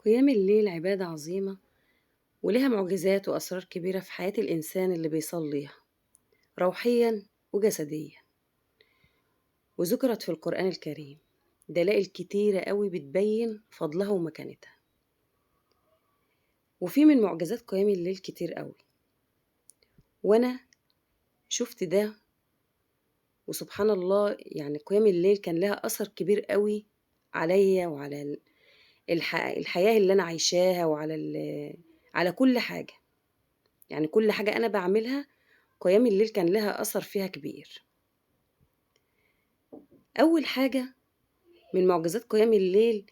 قيام الليل عبادة عظيمة ولها معجزات وأسرار كبيرة في حياة الإنسان اللي بيصليها روحيا وجسديا، وذكرت في القرآن الكريم دلائل كتيرة قوي بتبين فضلها ومكانتها. وفي من معجزات قيام الليل كتير قوي، وأنا شفت ده. وسبحان الله، يعني قيام الليل كان لها أثر كبير قوي عليا وعلى الحياة اللي أنا عايشاها على كل حاجة. يعني كل حاجة أنا بعملها قيام الليل كان لها أثر فيها كبير. أول حاجة من معجزات قيام الليل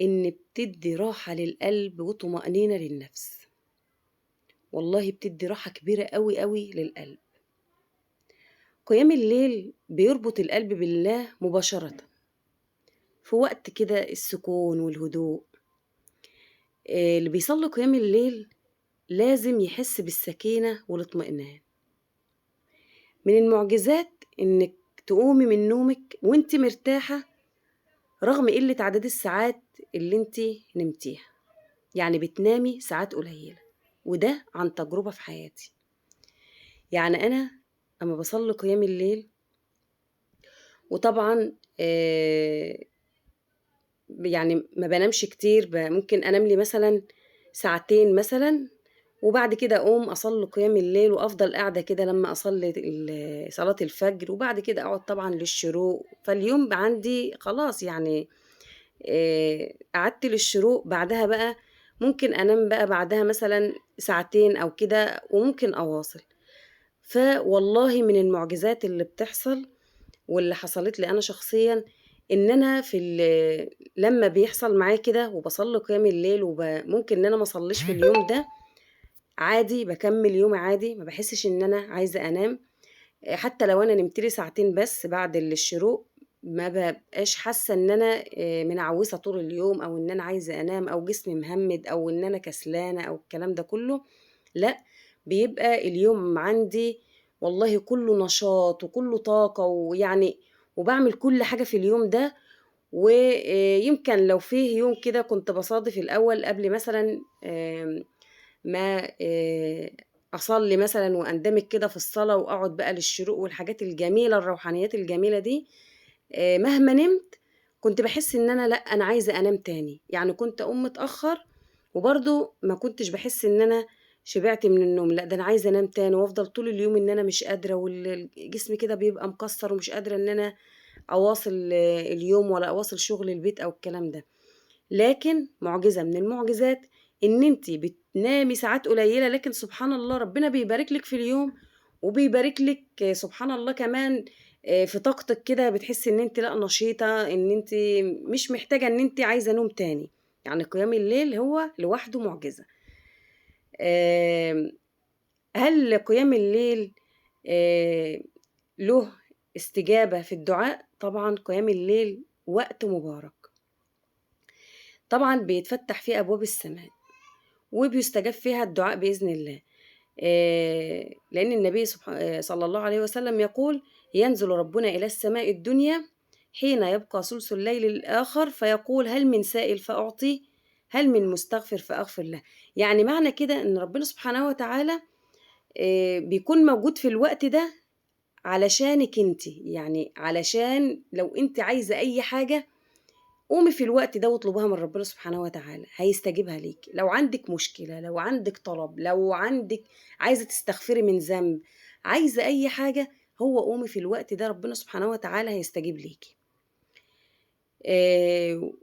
إن بتدي راحة للقلب وطمأنينة للنفس. والله بتدي راحة كبيرة قوي قوي للقلب. قيام الليل بيربط القلب بالله مباشرة في وقت كده السكون والهدوء. اللي بيصلي قيام الليل لازم يحس بالسكينة والاطمئنان. من المعجزات إنك تقومي من نومك وانت مرتاحة رغم قلة عدد الساعات اللي انت نمتيها، يعني بتنامي ساعات قليلة، وده عن تجربة في حياتي. يعني أنا أما بصلي قيام الليل، وطبعا يعني ما بنامش كتير، ممكن أنام لي مثلا ساعتين مثلا، وبعد كده أقوم أصلي قيام الليل وأفضل قاعدة كده لما أصلي صلاة الفجر، وبعد كده أقعد طبعا للشروق. فاليوم عندي خلاص يعني قعدت للشروق، بعدها بقى ممكن أنام بقى بعدها مثلا ساعتين أو كده، وممكن أواصل. فوالله من المعجزات اللي بتحصل واللي حصلت لي أنا شخصيا، إن أنا لما بيحصل معايا كده وبصلي قيام الليل، وممكن إن أنا ما أصليش في اليوم ده عادي، بكمل يومي عادي، ما بحسش إن أنا عايزة أنام. حتى لو أنا نمت لي ساعتين بس بعد الشروق، ما بابقاش حاسة إن أنا منعوسة طول اليوم، أو إن أنا عايزة أنام، أو جسمي مهمد، أو إن أنا كسلانة، أو الكلام ده كله. لأ، بيبقى اليوم عندي والله كله نشاط وكله طاقة، ويعني وباعمل كل حاجة في اليوم ده. ويمكن لو فيه يوم كده كنت باصادف الأول قبل مثلا ما أصلي مثلا وأندمج كده في الصلاة وأقعد بقى للشروق والحاجات الجميلة الروحانيات الجميلة دي، مهما نمت كنت بحس إن أنا لأ، أنا عايزة أنام تاني. يعني كنت أقوم متأخر وبرضو ما كنتش بحس إن أنا شبعت من النوم، لأ ده أنا عايزة أنام تاني، وأفضل طول اليوم إن أنا مش قادرة، والجسم كده بيبقى مكسر ومش قادرة إن أنا أواصل اليوم ولا أواصل شغل البيت أو الكلام ده. لكن معجزة من المعجزات إن أنتِ بتنامي ساعات قليلة، لكن سبحان الله ربنا بيبارك لِك في اليوم، وبيبارك لِك سبحان الله كمان في طاقتِك كده، بتحسي إن أنتِ لأ نشيطة، إن أنتِ مش محتاجة إن أنتِ عايزة نوم تاني. يعني قيام الليل هو لوحده معجزة. آمم، هل قيام الليل آآ، له استجابة في الدعاء؟ طبعًا قيام الليل وقت مبارك. طبعًا بيتفتح فيه أبواب السماء، وبيستجاب فيها الدعاء بإذن الله. لأن النبي صلى الله عليه وسلم يقول: ينزل ربنا إلى السماء الدنيا حين يبقى ثلث الليل الآخر فيقول: هل من سائل فأعطيه، هل من مستغفر فأغفر له. يعني معنى كده إن ربنا سبحانه وتعالى بيكون موجود في الوقت ده علشانك انت، يعني علشان لو انت عايزة أي حاجة قومي في الوقت ده واطلبها من ربنا سبحانه وتعالى، هيستجيبها ليك. لو عندك مشكلة، لو عندك طلب، لو عندك عايزة تستغفري من ذنب، عايزة أي حاجة، هو قومي في الوقت ده ربنا سبحانه وتعالى هيستجيب ليكي. آه،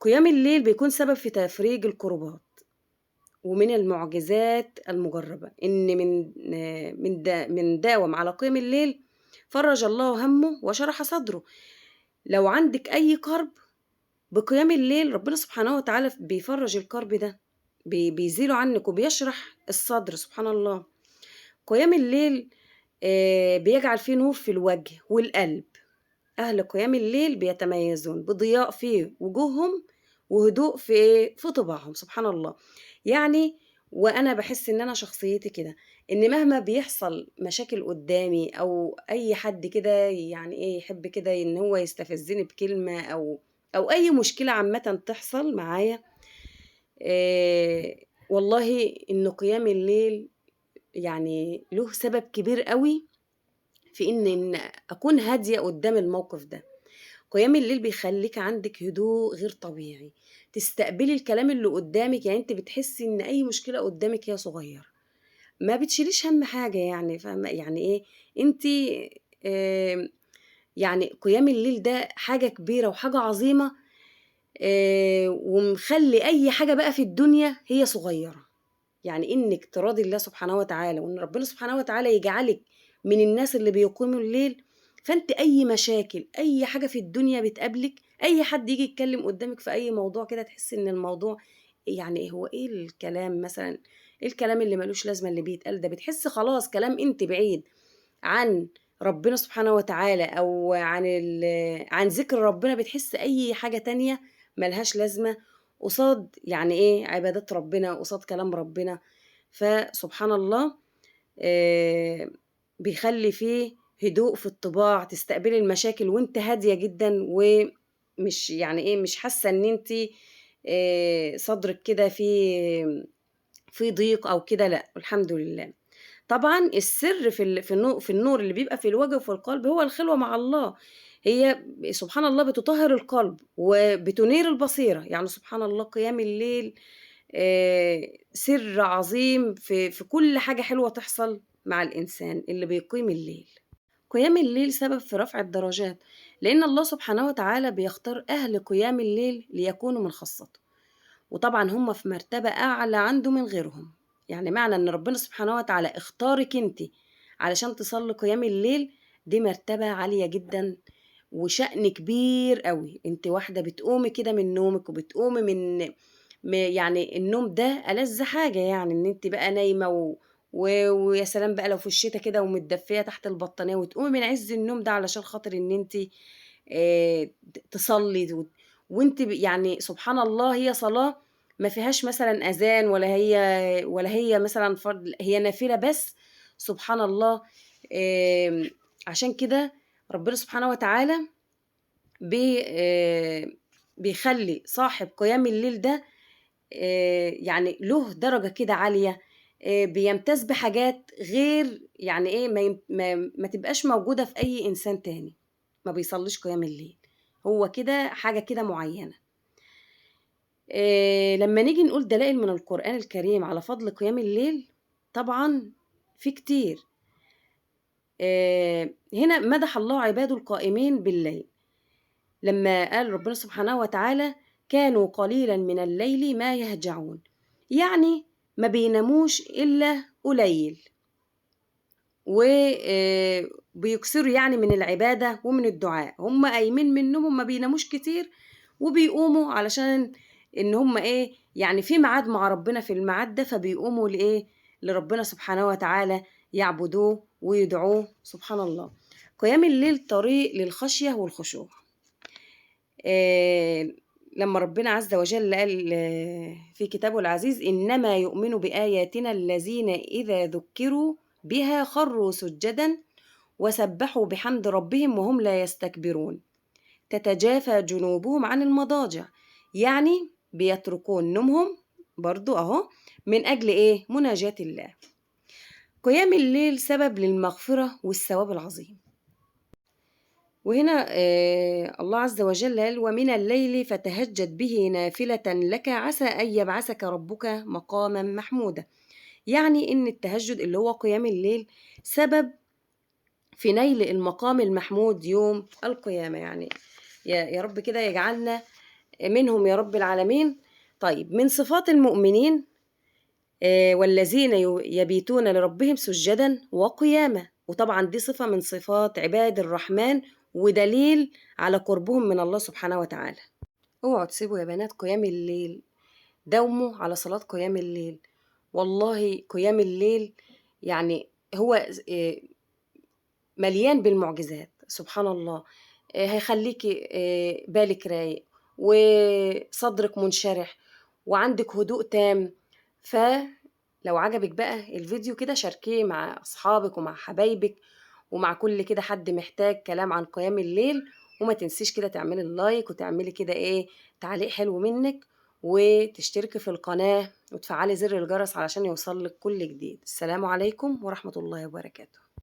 قيام الليل بيكون سبب في تفريج الكربات. ومن المعجزات المجربة إن من داوم على قيام الليل فرج الله همه وشرح صدره. لو عندك أي كرب بقيام الليل ربنا سبحانه وتعالى بيفرج الكرب ده، بيزيله عنك وبيشرح الصدر. سبحان الله. قيام الليل بيجعل فيه نور في الوجه والقلب. أهل قيام الليل بيتميزون بضياء في وجوههم وهدوء في طباعهم. سبحان الله. يعني وأنا بحس إن أنا شخصيتي كده، إن مهما بيحصل مشاكل قدامي أو أي حد كده يعني إيه يحب كده إن هو يستفزني بكلمة، أو أي مشكلة عامة تحصل معايا، والله إن قيام الليل يعني له سبب كبير أوي في إن أكون هادية قدّام الموقف ده. قيام الليل بيخلّيكِ عندِك هدوء غير طبيعي، تستقبلي الكلام اللي قدّامِك، يعني أنتِ بتحسّي إن أي مشكلة قدّامِك هي صغيّرة، ما بتشيليش هَم حاجة يعني فاهمة، يعني إيه، أنتِ آمم يعني قيام الليل ده حاجة كبيرة وحاجة عظيمة، ومخلّي أي حاجة بقى في الدنيا هي صغيّرة. يعني إنِّك تراضي الله سبحانه وتعالى وإن ربنا سبحانه وتعالى يجعلِك من الناس اللي بيقيموا الليل، فأنتِ أي مشاكل، أي حاجة في الدنيا بتقابلِك، أي حد ييجي يتكلّم قدّامِك في أي موضوع كده تحسّي إن الموضوع يعني هو إيه الكلام مثلًا، إيه الكلام اللي ما لوش لازمة اللي بيتقال ده، بتحسّي خلاص كلام أنتِ بعيد عن ربنا سبحانه وتعالى أو عن ذكر ربنا، بتحسّي أي حاجة تانية ما لهاش لازمة قصاد يعني إيه، عبادات ربنا، قصاد كلام ربنا. فسبحان الله آآ بيخلّي في هدوء في الطباع، تستقبلي المشاكل وأنتِ هادية جدًا ومش يعني إيه، مش حاسة إن أنتِ صدرِك كده فيه ضيق أو كده لأ، الحمد لله. طبعًا السر في النور اللي بيبقى في الوجه وفي القلب هو الخلوة مع الله، هي سبحان الله بتطهّر القلب وبتنير البصيرة، يعني سبحان الله قيام الليل سر عظيم في كل حاجة حلوة تحصل مع الإنسان اللي بيقيم الليل. قيام الليل سبب في رفع الدرجات، لإن الله سبحانه وتعالى بيختار أهل قيام الليل ليكونوا من خاصته. وطبعًا هم في مرتبة أعلى عنده من غيرهم، يعني معنى إن ربنا سبحانه وتعالى اختارِك أنتِ علشان تصلّي قيام الليل، دي مرتبة عالية جدًا وشأن كبير أوي، أنتِ واحدة بتقومي كده من نومِك وبتقومي يعني النوم ده ألذ حاجة يعني، إن أنتِ بقى نايمة ويا سلام بقى لو في الشتا كده ومتدفية تحت البطانية وتقومي من عز النوم ده علشان خاطر إن أنتِ تصلّي وأنتِ يعني سبحان الله هي صلاة ما فيهاش مثلًا أذان ولا هي مثلًا فرض، هي نافلة بس سبحان الله. آمم عشان كده ربنا سبحانه وتعالى بي بيخلّي صاحب قيام الليل ده يعني له درجة كده عالية، بيمتاز بحاجات غير يعني إيه ما تبقاش موجودة في أي إنسان تاني ما بيصلّيش قيام الليل، هو كده حاجة كده معيّنة. لمّا نيجي نقول دلائل من القرآن الكريم على فضل قيام الليل، طبعًا في كتير. هنا مدح الله عباده القائمين بالليل، لمّا قال ربنا سبحانه وتعالى: "كانوا قليلًا من الليل ما يهجعون." يعني ما بيناموش إلا قليل، و بيكثروا يعني من العبادة ومن الدعاء، هم قايمين من نومهم ما بيناموش كتير، وبيقوموا علشان إن هم إيه، يعني في ميعاد مع ربنا في الميعاد ده، فبيقوموا لإيه، لربنا سبحانه وتعالى يعبدوه ويدعوه، سبحان الله. قيام الليل طريق للخشية والخشوع. آآ لمّا ربنا عز وجل قال في كتابه العزيز: "إنما يؤمن بآياتنا الذين إذا ذُكِّروا بها خرّوا سُجَّدًا وسبحوا بحمد ربهم وهم لا يستكبرون، تتجافى جنوبهم عن المضاجع." يعني بيتركون نومهم برضه أهو من أجل إيه؟ مناجاة الله. قيام الليل سبب للمغفرة والثواب العظيم. وهنا الله عز وجل قال: "ومن الليل فتهجد به نافلة لك عسى أن يبعثك ربك مقامًا محمودا." يعني إن التهجد اللي هو قيام الليل سبب في نيل المقام المحمود يوم القيامة، يعني يا رب كده يجعلنا منهم يا رب العالمين. طيب من صفات المؤمنين: والذين يبيتون لربهم سجدا وقياما، وطبعا دي صفة من صفات عباد الرحمن ودليل على قربهم من الله سبحانه وتعالى. اوعوا تسيبوا يا بنات قيام الليل، داوموا على صلاة قيام الليل، والله قيام الليل يعني هو مليان بالمعجزات سبحان الله. هيخليكي بالك رايق وصدرك منشرح وعندك هدوء تام. فلو عجبك بقى الفيديو كده شاركيه مع أصحابك ومع حبايبك ومع كل كده حد محتاج كلام عن قيام الليل، وما تنسيش كده تعملي اللايك وتعملي كده ايه تعليق حلو منك، وتشتركي في القناة وتفعلي زر الجرس علشان يوصل لك كل جديد. السلام عليكم ورحمة الله وبركاته.